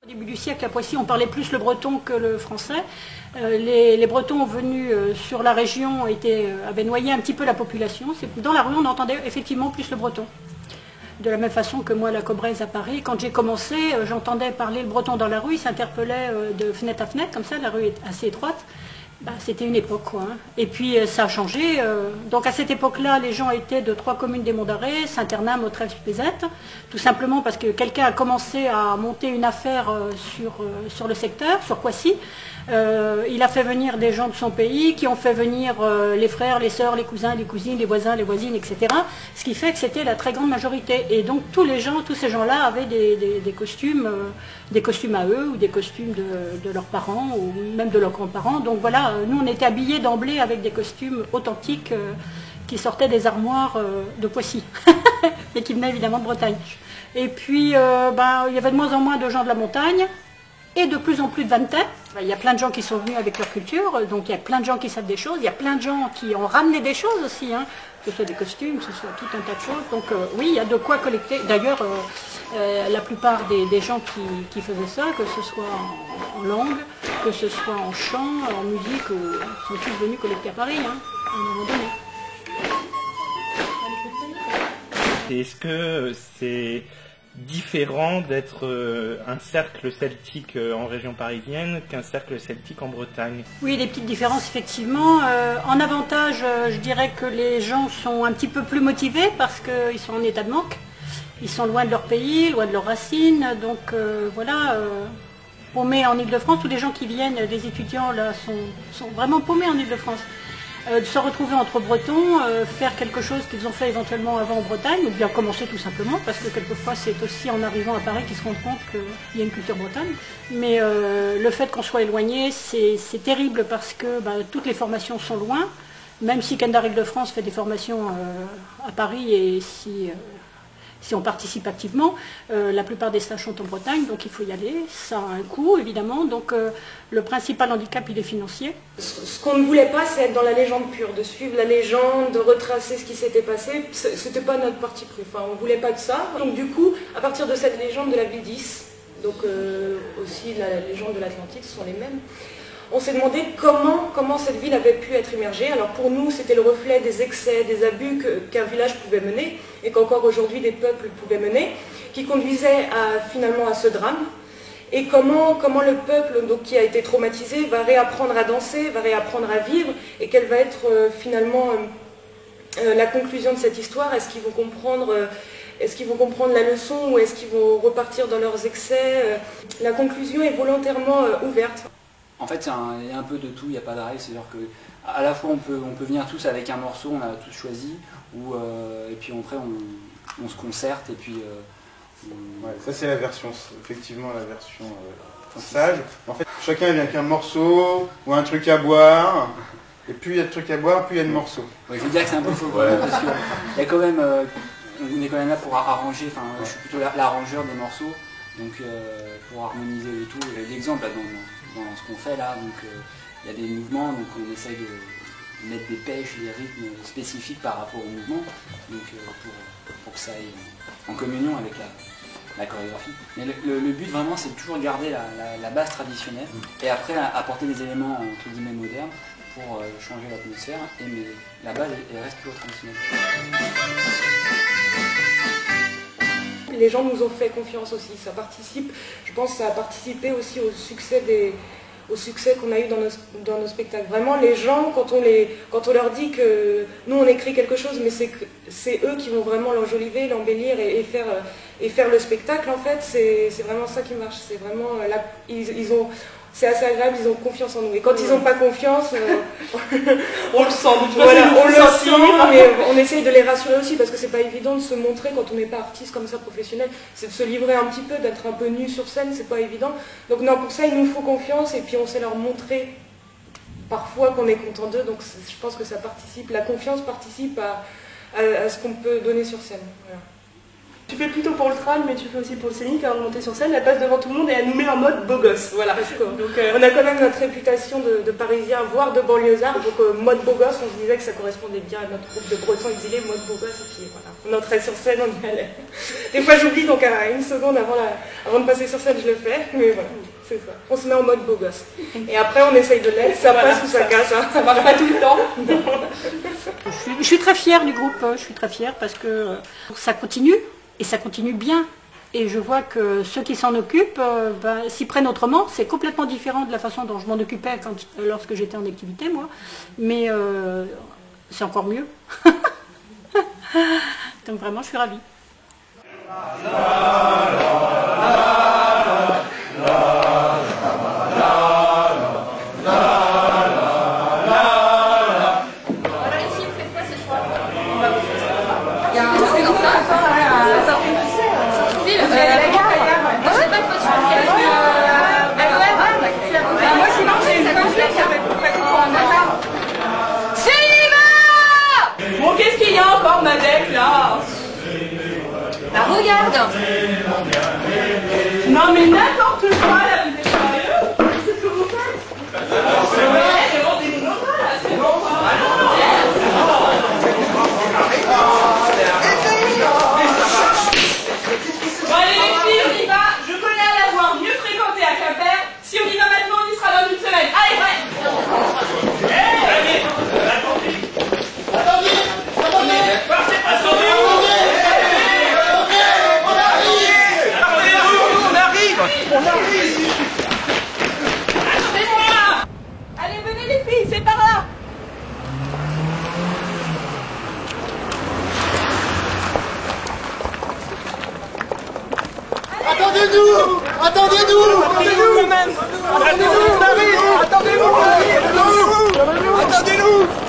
Au début du siècle, à Poissy, on parlait plus le breton que le français. Les Bretons venus sur la région avaient noyé un petit peu la population. Dans la rue, on entendait effectivement plus le breton. De la même façon que moi, la Cobraise à Paris, quand j'ai commencé, j'entendais parler le breton dans la rue, il s'interpellait de fenêtre à fenêtre, comme ça, la rue est assez étroite. C'était une époque, quoi. Hein. Et puis ça a changé. Donc à cette époque-là, les gens étaient de 3 communes des Monts d'Arrée, Saint-Hernin, Mautrey-Pezette, tout simplement parce que quelqu'un a commencé à monter une affaire sur le secteur, sur Poissy. Il a fait venir des gens de son pays qui ont fait venir les frères, les sœurs, les cousins, les cousines, les voisins, les voisines, etc. Ce qui fait que c'était la très grande majorité. Et donc tous ces gens-là avaient des costumes à eux ou des costumes de leurs parents ou même de leurs grands-parents. Donc voilà, nous on était habillés d'emblée avec des costumes authentiques qui sortaient des armoires de Poissy et qui venaient évidemment de Bretagne. Et puis il y avait de moins en moins de gens de la montagne. Et de plus en plus de vannetains. Il y a plein de gens qui sont venus avec leur culture, donc il y a plein de gens qui savent des choses, il y a plein de gens qui ont ramené des choses aussi, hein, que ce soit des costumes, que ce soit tout un tas de choses. Donc oui, il y a de quoi collecter. D'ailleurs, la plupart des gens qui faisaient ça, que ce soit en langue, que ce soit en chant, en musique, sont tous venus collecter à Paris, hein, à un moment donné. Est-ce que c'est différent d'être un cercle celtique en région parisienne qu'un cercle celtique en Bretagne? Oui, des petites différences effectivement. En avantage, je dirais que les gens sont un petit peu plus motivés parce qu'ils sont en état de manque. Ils sont loin de leur pays, loin de leurs racines. Donc voilà, paumés en Ile-de-France. Tous les gens qui viennent, des étudiants là, sont vraiment paumés en Ile-de-France. De se retrouver entre Bretons, faire quelque chose qu'ils ont fait éventuellement avant en Bretagne, ou bien commencer tout simplement, parce que quelquefois c'est aussi en arrivant à Paris qu'ils se rendent compte qu'il y a une culture bretonne. Mais le fait qu'on soit éloigné, c'est terrible parce que toutes les formations sont loin, même si Kendar Île-de-France fait des formations à Paris et si on participe activement, la plupart des stages sont en Bretagne, donc il faut y aller. Ça a un coût, évidemment. Donc le principal handicap, il est financier. Ce qu'on ne voulait pas, c'est être dans la légende pure, de suivre la légende, de retracer ce qui s'était passé. C'était pas notre parti pris. Enfin, on voulait pas de ça. Donc du coup, à partir de cette légende de la ville 10, donc aussi la légende de l'Atlantique, ce sont les mêmes. On s'est demandé comment cette ville avait pu être immergée. Alors pour nous, c'était le reflet des excès, des abus qu'un village pouvait mener, et qu'encore aujourd'hui des peuples pouvaient mener, qui conduisaient finalement à ce drame. Et comment le peuple donc, qui a été traumatisé va réapprendre à danser, va réapprendre à vivre, et quelle va être finalement la conclusion de cette histoire. Est-ce qu'ils vont comprendre la leçon, ou est-ce qu'ils vont repartir dans leurs excès? La conclusion est volontairement ouverte. En fait, il y a un peu de tout, il n'y a pas d'arrêt, c'est-à-dire qu'à la fois on peut venir tous avec un morceau, on a tous choisi, et puis après on se concerte, et puis... Ouais, ça c'est la version, effectivement la version sage. En fait, chacun vient avec un morceau, ou un truc à boire, et plus il y a de trucs à boire, plus il y a de morceaux. Ouais, je veux dire que c'est un peu faux, ouais. Parce qu'il y a quand même, on est quand même là pour arranger, enfin je suis plutôt l'arrangeur des morceaux, donc pour harmoniser le tout. L'exemple dans ce qu'on fait là, donc il y a des mouvements, donc on essaye de mettre des pêches, des rythmes spécifiques par rapport au mouvement, donc pour que ça aille en communion avec la chorégraphie. Mais le but vraiment, c'est de toujours garder la base traditionnelle et après apporter des éléments entre guillemets modernes pour changer l'atmosphère, mais la base elle reste toujours traditionnelle. Les gens nous ont fait confiance aussi, ça participe, je pense que ça a participé aussi au succès qu'on a eu dans nos spectacles. Vraiment, les gens, quand on leur dit que nous on écrit quelque chose, mais c'est eux qui vont vraiment l'enjoliver, l'embellir et faire le spectacle, en fait, c'est vraiment ça qui marche. C'est vraiment, c'est assez agréable, ils ont confiance en nous. Et quand ils n'ont pas confiance, on le sent, voilà, on le sent, mais on essaye de les rassurer aussi, parce que c'est pas évident de se montrer quand on n'est pas artiste comme ça, professionnel. C'est de se livrer un petit peu, d'être un peu nu sur scène, c'est pas évident. Donc non, pour ça, il nous faut confiance, et puis on sait leur montrer parfois qu'on est content d'eux, donc je pense que ça participe, la confiance participe à ce qu'on peut donner sur scène. Voilà. Tu fais plutôt pour le tram, mais tu fais aussi pour le scénique. Avant de monter sur scène, elle passe devant tout le monde et elle nous met en mode beau gosse. Voilà. Donc, on a quand même notre réputation de Parisiens, voire de banlieusards. Donc mode beau gosse, on se disait que ça correspondait bien à notre groupe de Bretons exilés, mode beau gosse. Et puis voilà, on entrait sur scène, on y allait. Des fois j'oublie, donc à une seconde avant de passer sur scène, je le fais. Mais voilà, c'est ça. On se met en mode beau gosse. Et après, on essaye de l'être, ça passe ou ça casse. Hein. Ça marche pas tout le temps. Je suis très fière du groupe, je suis très fière parce que ça continue, et ça continue bien. Et je vois que ceux qui s'en occupent s'y prennent autrement. C'est complètement différent de la façon dont je m'en occupais lorsque j'étais en activité, moi. Mais c'est encore mieux. Donc vraiment, je suis ravie. Bon, qu'est-ce qu'il y a encore, Madec, là? Bah regarde! Non mais n'importe quoi là, vous êtes sérieux? Qu'est-ce que vous faites? Ouais, demandez-nous pas là, c'est bon. Bon allez les filles, on y va. Je connais un avoir mieux fréquenté à Quimper. Si on y va maintenant, on y sera dans une semaine. Allez, ouais. Allez, venez les filles, c'est par là. Attendez-nous! Attendez-nous! Attendez-nous quand même! Attendez-nous! Attendez-nous! Attendez-nous!